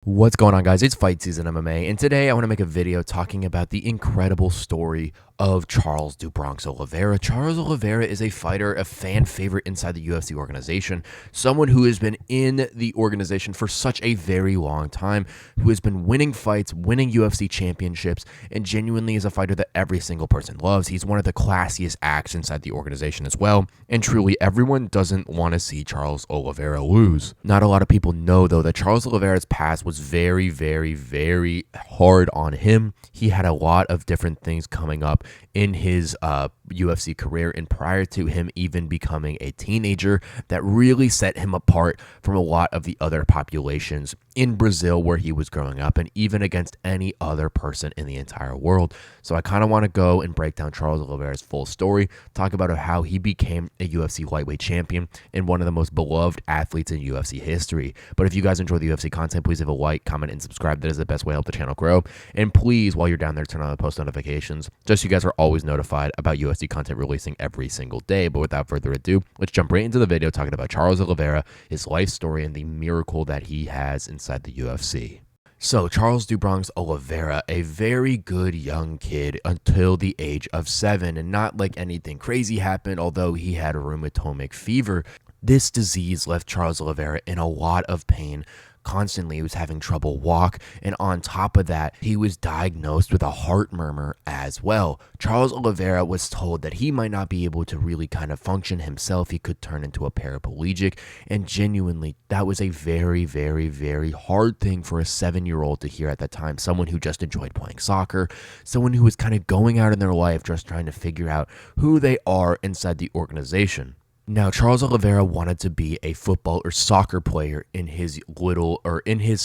What's going on, guys? It's Fight Season MMA, and today I want to make a video talking about the incredible story of Charles "Do Bronx" Oliveira. Charles Oliveira is a fighter, a fan favorite inside the UFC organization, someone who has been in the organization for such a very long time, who has been winning fights, winning UFC championships, and genuinely is a fighter that every single person loves. He's one of the classiest acts inside the organization as well, and truly everyone doesn't want to see Charles Oliveira lose. Not a lot of people know, though, that Charles Oliveira's past was very, very, very hard on him. He had a lot of different things coming up in his UFC career, and prior to him even becoming a teenager, that really set him apart from a lot of the other populations in Brazil where he was growing up, and even against any other person in the entire world. So I kind of want to go and break down Charles Oliveira's full story, talk about how he became a UFC lightweight champion and one of the most beloved athletes in UFC history. But if you guys enjoy the UFC content, please leave a like, comment, and subscribe. That is the best way to help the channel grow. And please, while you're down there, turn on the post notifications just so you guys are always notified about UFC content releasing every single day. But without further ado, let's jump right into the video talking about Charles Oliveira, his life story, and the miracle that he has inside the UFC. So, Charles "Do Bronx" Oliveira, a very good young kid until the age of 7, and not like anything crazy happened, although he had rheumatoid fever. This disease left Charles Oliveira in a lot of pain. Constantly, he was having trouble walk, and on top of that, he was diagnosed with a heart murmur as well. Charles Oliveira was told that he might not be able to really kind of function himself. He could turn into a paraplegic, and genuinely, that was a very, very, very hard thing for a 7-year-old to hear at that time. Someone who just enjoyed playing soccer, someone who was kind of going out in their life just trying to figure out who they are inside the organization. Now, Charles Oliveira wanted to be a football or soccer player in his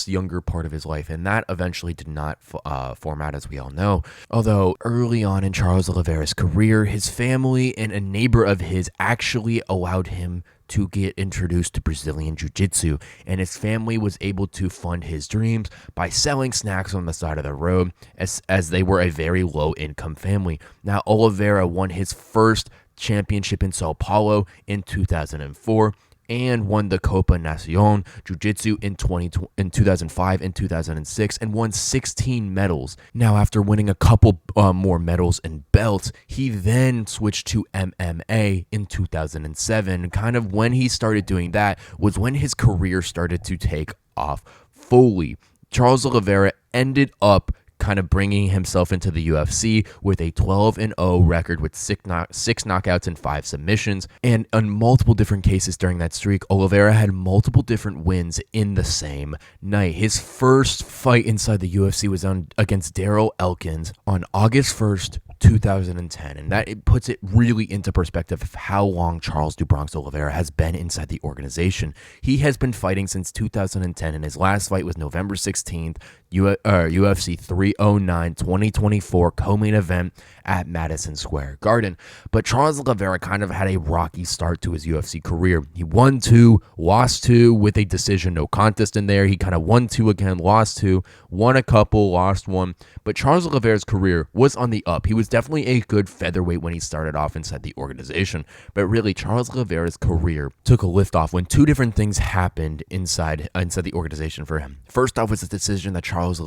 younger part of his life, and that eventually did not form out, as we all know. Although early on in Charles Oliveira's career, his family and a neighbor of his actually allowed him to get introduced to Brazilian Jiu-Jitsu, and his family was able to fund his dreams by selling snacks on the side of the road, as they were a very low-income family. Now, Oliveira won his first championship in Sao Paulo in 2004 and won the Copa Nacion Jiu-Jitsu in 2005 and 2006 and won 16 medals. Now, after winning a couple more medals and belts, he then switched to MMA in 2007. Kind of when he started doing that was when his career started to take off fully. Charles Oliveira ended up kind of bringing himself into the UFC with a 12-0 record with six knockouts and 5 submissions. And on multiple different cases during that streak, Oliveira had multiple different wins in the same night. His first fight inside the UFC was against Daryl Elkins on August 1st, 2010, and that it puts it really into perspective of how long Charles "Do Bronx" Oliveira has been inside the organization. He has been fighting since 2010, and his last fight was November 16th, UFC 309 2024 co-main event at Madison Square Garden. But Charles Oliveira kind of had a rocky start to his UFC career. He won 2, lost 2 with a decision, no contest in there. He kind of won 2 again, lost 2, won a couple, lost 1. But Charles Oliveira's career was on the up. He was definitely a good featherweight when he started off inside the organization. But really, Charles Oliveira's career took a lift off when 2 different things happened inside the organization for him. First off was the decision that Charles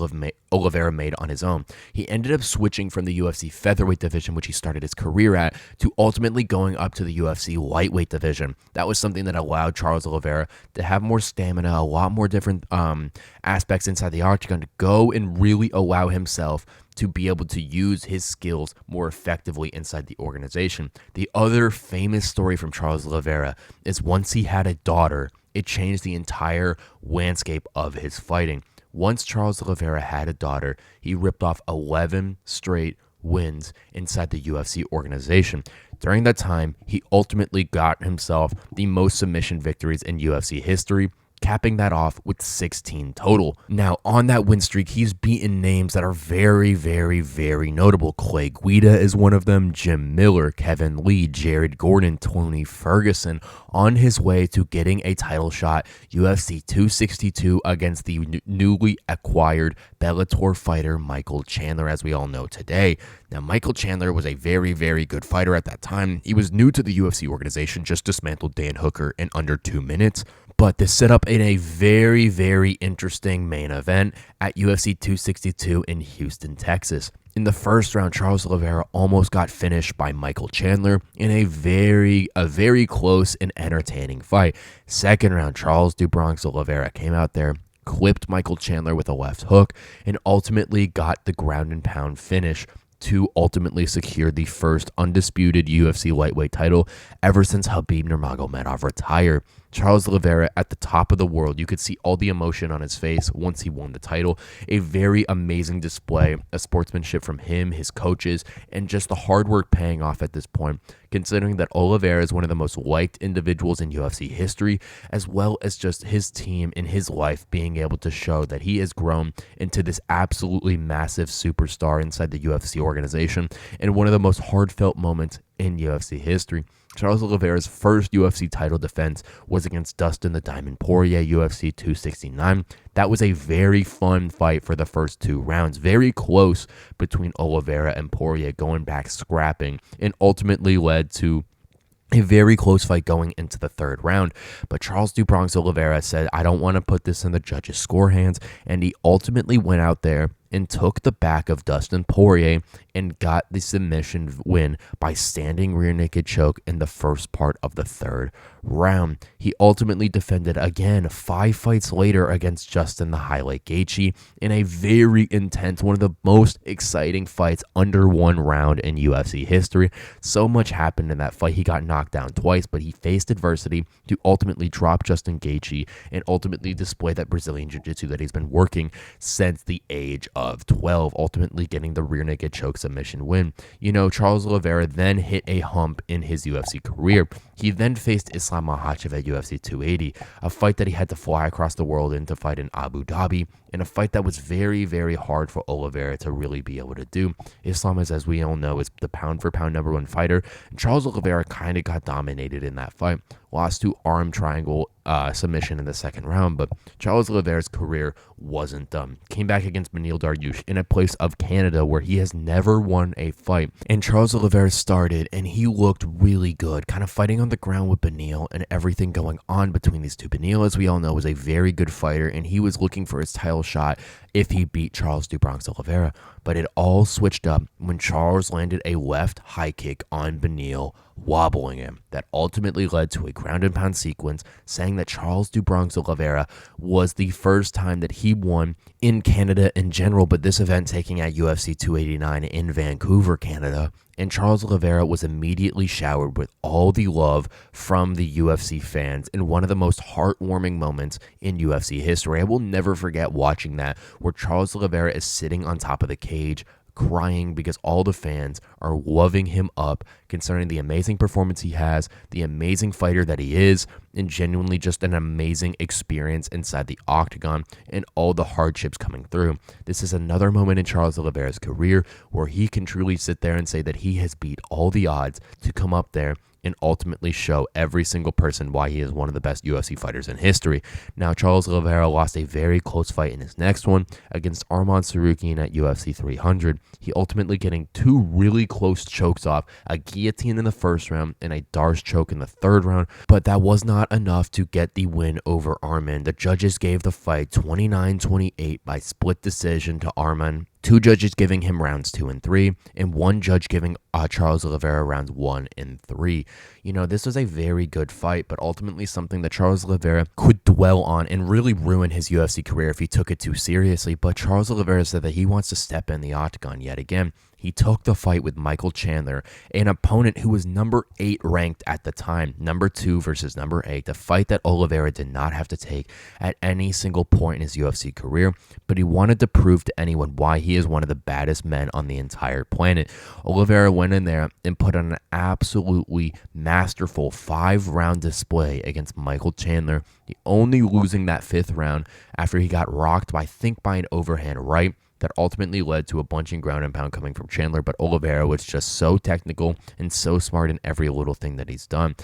Oliveira made on his own. He ended up switching from the UFC featherweight division, which he started his career at, to ultimately going up to the UFC lightweight division. That was something that allowed Charles Oliveira to have more stamina, a lot more different aspects inside the octagon, to go and really allow himself to be able to use his skills more effectively inside the organization. The other famous story from Charles Oliveira is once he had a daughter, it changed the entire landscape of his fighting. Once Charles Oliveira had a daughter, he ripped off 11 straight wins inside the UFC organization. During that time, he ultimately got himself the most submission victories in UFC history, capping that off with 16 total. Now, on that win streak, he's beaten names that are very, very, very notable. Clay Guida is one of them, Jim Miller, Kevin Lee, Jared Gordon, Tony Ferguson, on his way to getting a title shot, UFC 262, against the newly acquired Bellator fighter Michael Chandler, as we all know today. Now, Michael Chandler was a very, very good fighter at that time. He was new to the UFC organization, just dismantled Dan Hooker in under 2 minutes. But this set up in a very, very interesting main event at UFC 262 in Houston, Texas. In the first round, Charles Oliveira almost got finished by Michael Chandler in a very close and entertaining fight. Second round, Charles "Do Bronx" Oliveira came out there, clipped Michael Chandler with a left hook, and ultimately got the ground and pound finish to ultimately secure the first undisputed UFC lightweight title ever since Khabib Nurmagomedov retired. Charles Oliveira at the top of the world. You could see all the emotion on his face once he won the title. A very amazing display of sportsmanship from him, his coaches, and just the hard work paying off at this point, considering that Oliveira is one of the most liked individuals in UFC history, as well as just his team in his life being able to show that he has grown into this absolutely massive superstar inside the UFC organization, and one of the most heartfelt moments in UFC history. Charles Oliveira's first UFC title defense was against Dustin the Diamond Poirier, UFC 269. That was a very fun fight for the first 2 rounds. Very close between Oliveira and Poirier, going back scrapping, and ultimately led to a very close fight going into the third round. But Charles "Do Bronx" Oliveira said, I don't want to put this in the judges' score hands, and he ultimately went out there and took the back of Dustin Poirier and got the submission win by standing rear naked choke in the first part of the third round. He ultimately defended again 5 fights later against Justin the Highlight Gaethje in a very intense, one of the most exciting fights under 1 round in UFC history. So much happened in that fight. He got knocked down twice, but he faced adversity to ultimately drop Justin Gaethje and ultimately display that Brazilian Jiu-Jitsu that he's been working since the age of 12, ultimately getting the rear naked choke submission win. You know, Charles Oliveira then hit a hump in his UFC career. He then faced Islam Makhachev at UFC 280, a fight that he had to fly across the world in to fight in Abu Dhabi, and a fight that was very, very hard for Oliveira to really be able to do. Islam, as we all know, is the pound-for-pound #1 fighter, and Charles Oliveira kind of got dominated in that fight. Lost to arm triangle submission in the second round, but Charles Oliveira's career wasn't done. Came back against Beneil Dariush in a place of Canada where he has never won a fight. And Charles Oliveira started, and he looked really good, kind of fighting on the ground with Beneil and everything going on between these two. Beneil, as we all know, was a very good fighter, and he was looking for his title shot if he beat Charles "Do Bronx" Oliveira. But it all switched up when Charles landed a left high kick on Beneil, wobbling him. That ultimately led to a ground and pound sequence, saying that Charles "Do Bronx" Oliveira was the first time that he won in Canada in general, but this event taking at UFC 289 in Vancouver, Canada. And Charles Oliveira was immediately showered with all the love from the UFC fans in one of the most heartwarming moments in UFC history. I will never forget watching that, where Charles Oliveira is sitting on top of the cage, crying because all the fans are loving him up concerning the amazing performance he has, the amazing fighter that he is, and genuinely just an amazing experience inside the octagon and all the hardships coming through. This is another moment in Charles Oliveira's career where he can truly sit there and say that he has beat all the odds to come up there and ultimately show every single person why he is one of the best UFC fighters in history. Now, Charles Oliveira lost a very close fight in his next one against Arman Tsarukyan at UFC 300. He ultimately getting 2 really close chokes off, a guillotine in the first round and a Darce choke in the third round, but that was not enough to get the win over Arman. The judges gave the fight 29-28 by split decision to Arman. 2 judges giving him rounds 2 and 3, and 1 judge giving Charles Oliveira rounds 1 and 3. You know, this was a very good fight, but ultimately something that Charles Oliveira could dwell on and really ruin his UFC career if he took it too seriously. But Charles Oliveira said that he wants to step in the octagon yet again. He took the fight with Michael Chandler, an opponent who was number 8 ranked at the time, number 2 versus number 8, a fight that Oliveira did not have to take at any single point in his UFC career, but he wanted to prove to anyone why he is one of the baddest men on the entire planet. Oliveira went in there and put on an absolutely masterful 5-round display against Michael Chandler, only losing that 5th round after he got rocked by an overhand right that ultimately led to a bunching ground and pound coming from Chandler. But Oliveira was just so technical and so smart in every little thing that he's done.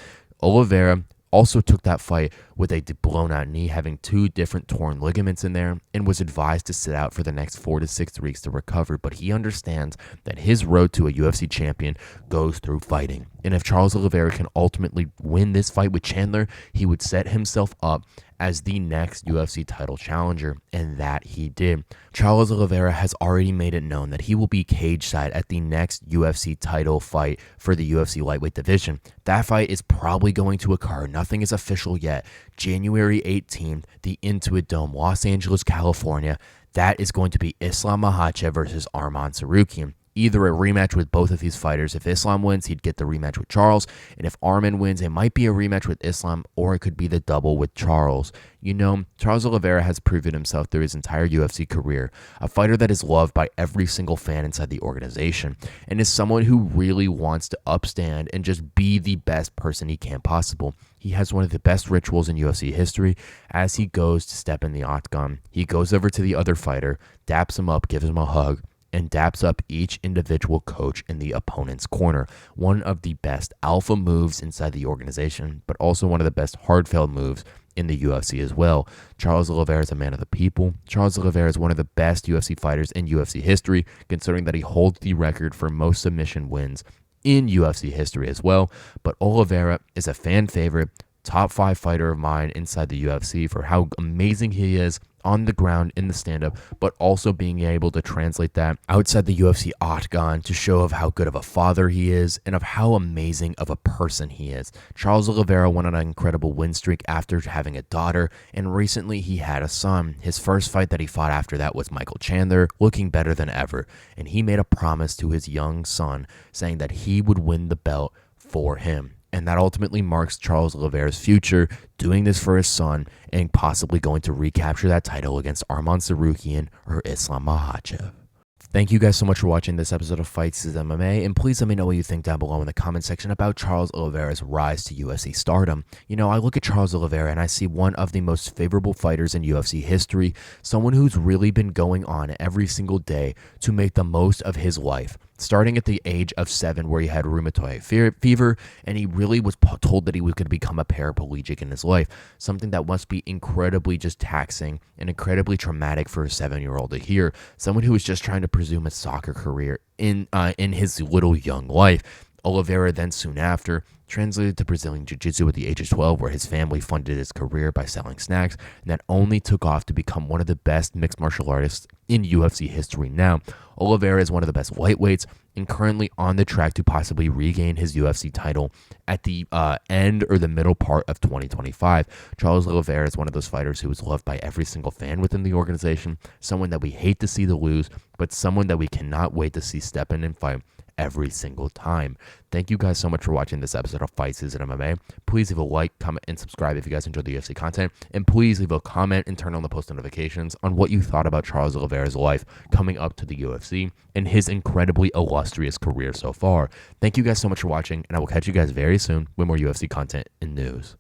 Oliveira also took that fight with a blown out knee, having 2 different torn ligaments in there, and was advised to sit out for the next 4 to 6 weeks to recover. But he understands that his road to a UFC champion goes through fighting. And if Charles Oliveira can ultimately win this fight with Chandler, he would set himself up as the next UFC title challenger, and that he did. Charles Oliveira has already made it known that he will be cage side at the next UFC title fight for the UFC lightweight division. That fight is probably going to occur. Nothing is official yet. January 18th, the Intuit Dome, Los Angeles, California. That is going to be Islam Makhachev versus Arman Tsarukyan. Either a rematch with both of these fighters. If Islam wins, he'd get the rematch with Charles. And if Arman wins, it might be a rematch with Islam, or it could be the double with Charles. You know, Charles Oliveira has proven himself through his entire UFC career. A fighter that is loved by every single fan inside the organization. And is someone who really wants to upstand and just be the best person he can possible. He has one of the best rituals in UFC history. As he goes to step in the octagon, he goes over to the other fighter, daps him up, gives him a hug, and daps up each individual coach in the opponent's corner. One of the best alpha moves inside the organization, but also one of the best hard-failed moves in the UFC as well. Charles Oliveira is a man of the people. Charles Oliveira is one of the best UFC fighters in UFC history, considering that he holds the record for most submission wins in UFC history as well. But Oliveira is a fan favorite, top 5 fighter of mine inside the UFC for how amazing he is on the ground in the stand-up, but also being able to translate that outside the UFC octagon to show of how good of a father he is and of how amazing of a person he is. Charles Oliveira went on an incredible win streak after having a daughter, and recently he had a son. His first fight that he fought after that was Michael Chandler, looking better than ever, and he made a promise to his young son saying that he would win the belt for him. And that ultimately marks Charles Oliveira's future, doing this for his son and possibly going to recapture that title against Arman Tsarukyan or Islam Makhachev. Thank you guys so much for watching this episode of Fights is MMA, and please let me know what you think down below in the comment section about Charles Oliveira's rise to UFC stardom. You know, I look at Charles Oliveira and I see one of the most favorable fighters in UFC history, someone who's really been going on every single day to make the most of his life. Starting at the age of 7 where he had rheumatoid fever, and he really was told that he was going to become a paraplegic in his life, something that must be incredibly just taxing and incredibly traumatic for a 7-year-old to hear. Someone who was just trying to pursue a soccer career in his little young life. Oliveira then soon after translated to Brazilian Jiu-Jitsu at the age of 12, where his family funded his career by selling snacks, and that only took off to become one of the best mixed martial artists in UFC history now. Oliveira is one of the best lightweights and currently on the track to possibly regain his UFC title at the end or the middle part of 2025. Charles Oliveira is one of those fighters who is loved by every single fan within the organization, someone that we hate to see to lose, but someone that we cannot wait to see step in and fight every single time. Thank you guys so much for watching this episode of Fights is MMA. Please leave a like, comment, and subscribe if you guys enjoyed the UFC content. And please leave a comment and turn on the post notifications on what you thought about Charles Oliveira's life coming up to the UFC and his incredibly illustrious career so far. Thank you guys so much for watching, and I will catch you guys very soon with more UFC content and news.